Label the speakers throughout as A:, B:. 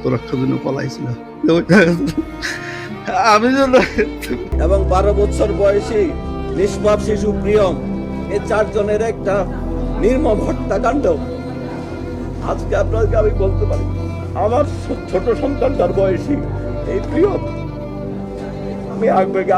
A: আত্মরক্ষার জন্য পলাইছিল। আমি
B: এবং 12 বছর বয়সী নিষ্পাপ শিশু প্রিয়ম, এই 4 জনের একটা নির্মম হত্যাকাণ্ড। আজকে আপনাকে আমি বলতে পারি, আমার ছোট সন্তানটার বয়সী এই প্রিয়ম, আমি আবেগে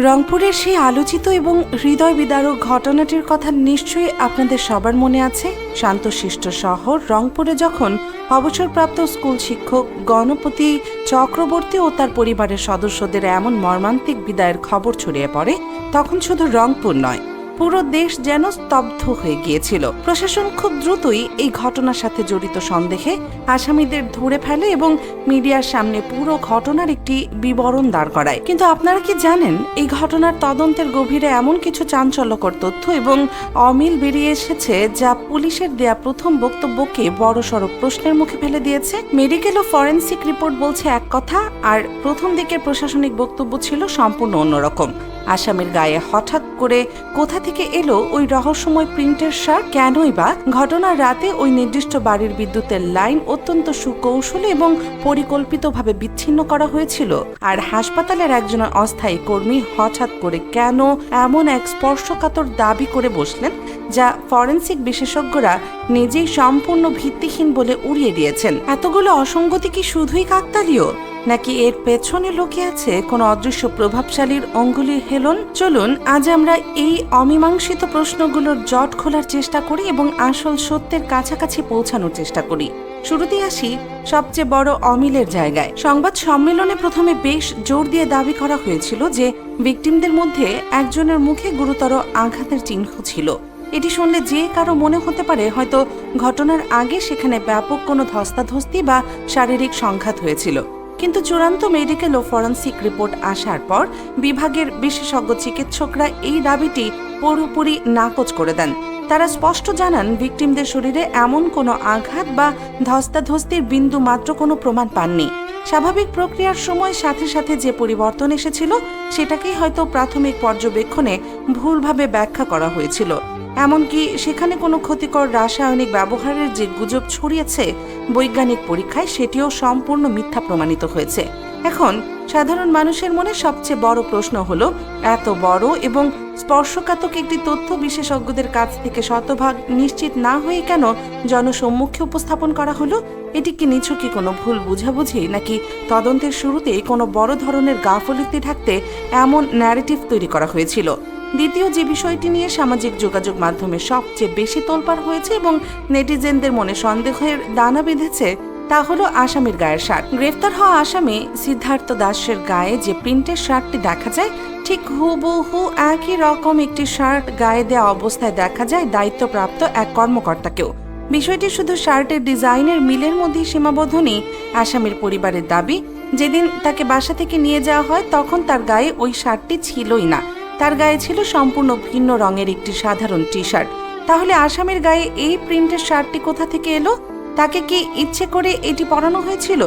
C: রংপুরের সেই আলোচিত এবং হৃদয় বিদারক ঘটনাটির কথা নিশ্চয়ই আপনাদের সবার মনে আছে। শান্তশিষ্ট শহর রংপুরে যখন অবসরপ্রাপ্ত স্কুল শিক্ষক গণপতি চক্রবর্তী ও তার পরিবারের সদস্যদের এমন মর্মান্তিক বিদায়ের খবর ছড়িয়ে পড়ে, তখন শুধু রংপুর নয়, পুরো দেশ যেন স্তব্ধ হয়ে গিয়েছিল। প্রশাসন খুব দ্রুতই এই ঘটনার সাথে জড়িত সন্দেহে আসামিদের ধরে ফেলে এবং মিডিয়ার সামনে পুরো ঘটনার একটি বিবরণ দাঁড় করায়। কিন্তু আপনারা কি জানেন, এই ঘটনার তদন্তের গভীরে এমন কিছু চাঞ্চল্যকর তথ্য এবং অমিল বেরিয়ে এসেছে যা পুলিশের দেয়া প্রথম বক্তব্যকে বড়সড় প্রশ্নের মুখে ফেলে দিয়েছে। মেডিকেল ও ফরেনসিক রিপোর্ট বলছে এক কথা, আর প্রথম দিকের প্রশাসনিক বক্তব্য ছিল সম্পূর্ণ অন্যরকম। আসামির গায়ে হঠাৎ করে কোথা থেকে এলো ওই রহস্যময় প্রিন্টের শার্ট? কেনই বা ঘটনার রাতে ওই নির্দিষ্ট বাড়ির বিদ্যুতের লাইন অত্যন্ত সুকৌশলী এবং পরিকল্পিতভাবে বিচ্ছিন্ন করা হয়েছিল? আর হাসপাতালের একজন অস্থায়ী কর্মী হঠাৎ করে কেন এমন এক স্পর্শকাতর দাবি করে বসলেন যা ফরেনসিক বিশেষজ্ঞরা নিজেই সম্পূর্ণ ভিত্তিহীন বলে উড়িয়ে দিয়েছেন? এতগুলো অসঙ্গতি কি শুধুই কাকতালীয়, নাকি এর পেছনে লুকিয়ে আছে কোনো অদৃশ্য প্রভাবশালীর অঙ্গুলির হেলন? চলুন আজ আমরা এই অমীমাংসিত প্রশ্নগুলোর জট খোলার চেষ্টা করি এবং আসল সত্যের কাছাকাছি পৌঁছানোর চেষ্টা করি। শুরুতেই আসি সবচেয়ে বড় অমিলের জায়গায়। সংবাদ সম্মেলনে প্রথমে বেশ জোর দিয়ে দাবি করা হয়েছিল যে ভিকটিমদের মধ্যে একজনের মুখে গুরুতর আঘাতের চিহ্ন ছিল। এটি শুনলে যে কারো মনে হতে পারে হয়তো ঘটনার আগে সেখানে ব্যাপক কোনো ধস্তাধস্তি বা শারীরিক সংঘাত হয়েছিল। কিন্তু চূড়ান্ত মেডিকেল ও ফরেনসিক রিপোর্ট আসার পর বিভাগের বিশেষজ্ঞ চিকিৎসকরা এই দাবিটি পুরোপুরি নাকচ করে দেন। তারা স্পষ্ট জানান, ভিকটিমদের শরীরে এমন কোনো আঘাত বা ধস্তাধস্তির বিন্দু মাত্র কোনো প্রমাণ পাননি। স্বাভাবিক প্রক্রিয়ার সময় সাথে সাথে যে পরিবর্তন এসেছিল সেটাকেই হয়তো প্রাথমিক পর্যবেক্ষণে ভুলভাবে ব্যাখ্যা করা হয়েছিল। এমনকি সেখানে কোনো ক্ষতিকর রাসায়নিক ব্যবহারের যে গুজব ছড়িয়েছে, বৈজ্ঞানিক পরীক্ষায় সেটিও সম্পূর্ণ মিথ্যা প্রমাণিত হয়েছে। এখন সাধারণ মানুষের মনে সবচেয়ে বড় প্রশ্ন হলো, এত বড় এবং স্পর্শকাতক একটি তথ্য বিশেষজ্ঞদের কাছ থেকে শতভাগ নিশ্চিত না হয়ে কেন জনসম্মুখে উপস্থাপন করা হলো? এটি কি নিছকই কোনো ভুল বুঝাবুঝি, নাকি তদন্তের শুরুতেই কোনো বড় ধরনের গাফিলতি ঢাকতে এমন ন্যারেটিভ তৈরি করা হয়েছিল? দ্বিতীয় যে বিষয়টি নিয়ে সামাজিক যোগাযোগ মাধ্যমে সবচেয়ে বেশি তোলপাড় হয়েছে এবং নেটিজেনদের মনে সন্দেহের দানা বেঁধেছে তা হলো আসামির গায়ের শার্ট। গ্রেফতার হওয়া আসামি সিদ্ধার্থ দাসের গায়ে যে প্রিন্টের শার্টটি দেখা যায়, ঠিক হুবহু একই রকম একটি শার্ট গায়ে দেওয়া অবস্থায় দেখা যায় দায়িত্বপ্রাপ্ত এক কর্মকর্তাকেও। বিষয়টি শুধু শার্টের ডিজাইনের মিলের মধ্যেই সীমাবদ্ধ নেই। আসামির পরিবারের দাবি, যেদিন তাকে বাসা থেকে নিয়ে যাওয়া হয় তখন তার গায়ে ওই শার্টটি ছিলই না। তার গায়ে ছিল সম্পূর্ণ ভিন্ন রঙের একটি সাধারণ টি শার্ট। তাহলে আসামির গায়ে এই প্রিন্টের শার্টটি কোথা থেকে এলো? তাকে কি ইচ্ছে করে এটি পরানো হয়েছিল?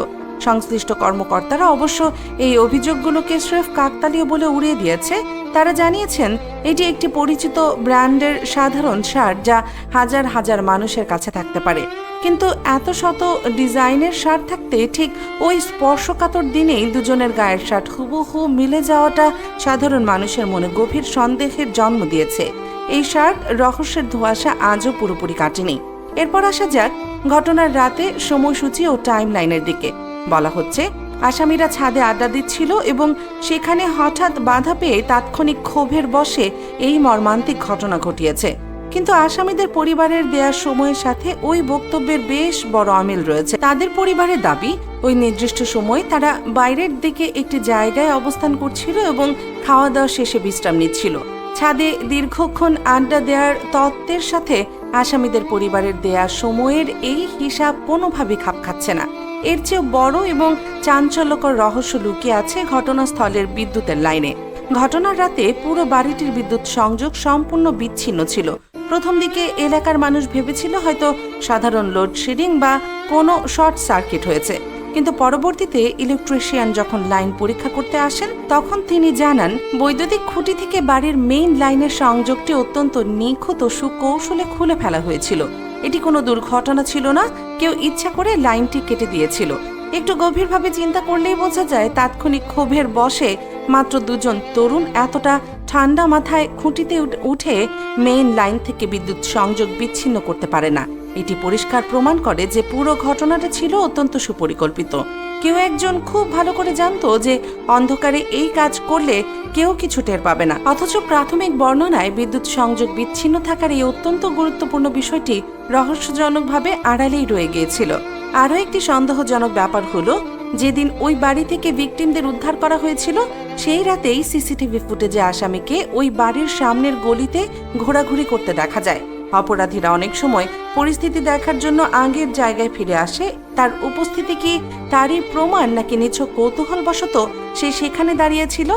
C: সংশ্লিষ্ট কর্মকর্তারা অবশ্য এই অভিযোগগুলোকে স্রেফ কাকতালীয় বলে উড়িয়ে দিয়েছে। তারা জানিয়েছেন এটি একটি পরিচিত ব্র্যান্ডের সাধারণ শার্ট যা হাজার হাজার মানুষের কাছে থাকতে পারে। কিন্তু এত শত ডিজাইনের শার্ট থাকতে ঠিক ওই স্পর্শকাতর দিনেই দুজনের গায়ের শার্ট হুবহু মিলে যাওয়াটা সাধারণ মানুষের মনে গভীর সন্দেহের জন্ম দিয়েছে। এই শার্ট রহস্যের ধোঁয়াশা আজও পুরোপুরি কাটেনি। এরপর আসা যাক ঘটনার রাতে সময়সূচি ও টাইম লাইনের দিকে। বলা হচ্ছে আসামিরা ছাদে আড্ডা দিচ্ছিল এবং সেখানে হঠাৎ বাধা পেয়ে তাৎক্ষণিক ক্ষোভের বশে এই মর্মান্তিক ঘটনা ঘটিয়েছে। কিন্তু আসামিদের পরিবারের দেয়া সময়ের সাথে ওই বক্তব্যের বেশ বড় অমিল রয়েছে। তাদের পরিবারের দাবি, ওই নির্দিষ্ট সময়ে তারা বাইরের দিকে একটি জায়গায় অবস্থান করছিল এবং খাওয়া দাওয়া শেষে বিশ্রাম নিচ্ছিল। ছাদে দীর্ঘক্ষণ আড্ডা দেওয়ার তত্ত্বের সাথে আসামিদের পরিবারের দেয়া সময়ের এই হিসাব কোনোভাবেই খাপ খাচ্ছে না। এর চেয়ে বড় এবং চাঞ্চল্যকর রহস্য লুকিয়ে আছে ঘটনাস্থলের বিদ্যুতের লাইনে। ঘটনার রাতে পুরো বাড়িটির বিদ্যুৎ সংযোগ সম্পূর্ণ বিচ্ছিন্ন ছিল। প্রথম দিকে এলাকার মানুষ ভেবেছিল হয়তো সাধারণ লোডশেডিং বা কোনো শর্ট সার্কিট হয়েছে। কিন্তু পরবর্তীতে ইলেকট্রিশিয়ান যখন লাইন পরীক্ষা করতে আসেন তখন তিনি জানান বৈদ্যুতিক খুঁটি থেকে বাড়ির মেইন লাইনের সংযোগটি অত্যন্ত নিখুঁত ও সুকৌশলে খুলে ফেলা হয়েছিল। এটি কোনো দুর্ঘটনা ছিল না, কেউ ইচ্ছা করে লাইনটি কেটে দিয়েছিল। একটু গভীরভাবে চিন্তা করলেই বোঝা যায় তাৎক্ষণিক ক্ষোভের বশে মাত্র দুজন তরুণ এতটা ঠান্ডা মাথায় খুঁটিতে উঠে মেইন লাইন থেকে বিদ্যুৎ সংযোগ বিচ্ছিন্ন করতে পারে না। এটি পরিষ্কার প্রমাণ করে যে পুরো ঘটনাটা ছিল অত্যন্ত সুপরিকল্পিত। কেউ একজন খুব ভালো করে জানতো যে অন্ধকারে এই কাজ করলে কেউ কিছু টের পাবে না, অথচ প্রাথমিক বর্ণনায় বিদ্যুৎ সংযোগ বিচ্ছিন্ন থাকার এই অত্যন্ত গুরুত্বপূর্ণ বিষয়টি রহস্যজনকভাবে আড়ালেই রয়ে গিয়েছিল। আরও একটি সন্দেহজনক ব্যাপার হলো যেদিন ওই বাড়ি থেকে ভিকটিমদের উদ্ধার করা হয়েছিল সেই রাতেই সিসিটিভি ফুটেজে আসামিকে ওই বাড়ির সামনের গলিতে ঘোরাঘুরি করতে দেখা যায়। অপরাধীরা অনেক সময় পরিস্থিতি দেখার জন্য আগের জায়গায় ফিরে আসে। তার উপস্থিতি কি তারই প্রমাণ নাকি নিছক কৌতূহলবশত সে সেখানে দাঁড়িয়েছিল?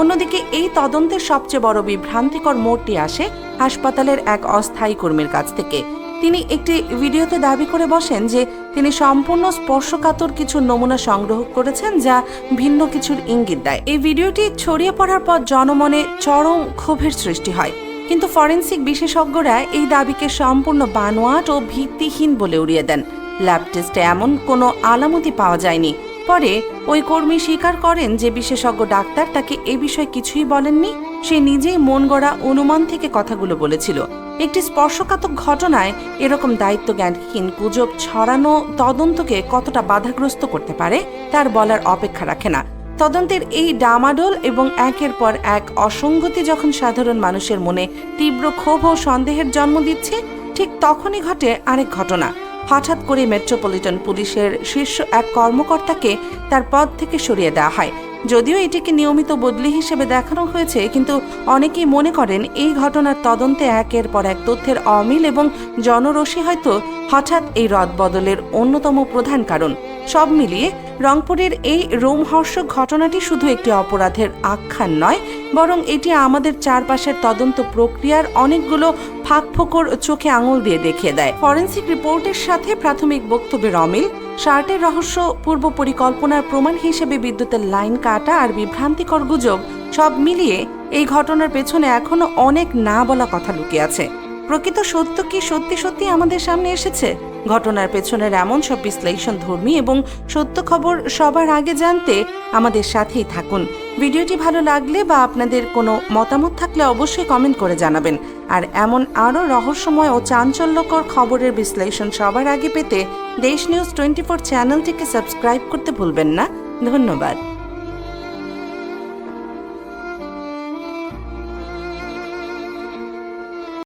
C: অন্যদিকে এই তদন্তের সবচেয়ে বড় বিভ্রান্তিকর মোড়টি আসে হাসপাতালের এক অস্থায়ী কর্মীর কাছ থেকে। তিনি একটি ভিডিওতে দাবি করে বসেন যে তিনি সম্পূর্ণ স্পর্শকাতর কিছু নমুনা সংগ্রহ করেছেন যা ভিন্ন কিছুর ইঙ্গিত দেয়। এই ভিডিওটি ছড়িয়ে পড়ার পর জনমনে চরম ক্ষোভের সৃষ্টি হয়, কিন্তু ফরেনসিক বিশেষজ্ঞরা এই দাবিকে সম্পূর্ণ বানোয়াট ও ভিত্তিহীন বলে উড়িয়ে দেন। ল্যাব টেস্টে এমন কোনো আলামতি পাওয়া যায়নি। পরে ওই কর্মী স্বীকার করেন যে বিশেষজ্ঞ ডাক্তার তাকে এ বিষয়ে কিছুই বলেননি, সে নিজেই মন গড়া অনুমান থেকে কথাগুলো বলেছিল। একটি স্পর্শকাতর ঘটনায় এরকম দায়িত্বজ্ঞানহীন গুজব ছড়ানো তদন্তকে কতটা বাধাগ্রস্ত করতে পারে তার বলার অপেক্ষা রাখে না। তদন্তের এই ডামাডোল এবং একের পর এক অসঙ্গতি যখন সাধারণ মানুষের মনে তীব্র ক্ষোভ ও সন্দেহের জন্ম দিচ্ছে, ঠিক তখনই ঘটে আরেক ঘটনা। হঠাৎ করে মেট্রোপলিটন পুলিশের শীর্ষ এক কর্মকর্তাকে তার পদ থেকে সরিয়ে দেওয়া হয়। যদিও এটিকে নিয়মিত বদলি হিসেবে দেখানো হয়েছে, কিন্তু অনেকেই মনে করেন এই ঘটনার তদন্তে একের পর এক তথ্যের অমিল এবং জনরোষে হয়তো হঠাৎ এই রদবদলের অন্যতম প্রধান কারণ। সব মিলিয়ে রংপুরের এই রোমহর্ষক ঘটনাটি শুধু একটি অপরাধের আখ্যান নয়, বরং এটি আমাদের চারপাশের তদন্ত প্রক্রিয়ার অনেকগুলো ফাঁকফোকর চোখে আঙুল দিয়ে দেখিয়ে দেয়। ফরেনসিক রিপোর্টের সাথে প্রাথমিক বক্তব্যের অমিল, শার্টের রহস্য, পূর্ব পরিকল্পনার প্রমাণ হিসেবে বিদ্যুতের লাইন কাটা আর বিভ্রান্তিকর গুজব, সব মিলিয়ে এই ঘটনার পেছনে এখনো অনেক না বলা কথা লুকিয়ে আছে। প্রকৃত সত্য কি সত্যি সত্যি আমাদের সামনে এসেছে? ঘটনার পেছনের এমন সব বিশ্লেষণধর্মী এবং সত্য খবর সবার আগে জানতে আমাদের সাথেই থাকুন। ভিডিওটি ভালো লাগলে বা আপনাদের কোনো মতামত থাকলে অবশ্যই কমেন্ট করে জানাবেন। আর এমন আরও রহস্যময় ও চাঞ্চল্যকর খবরের বিশ্লেষণ সবার আগে পেতে দেশ নিউজ 24 চ্যানেলটিকে সাবস্ক্রাইব করতে ভুলবেন না। ধন্যবাদ।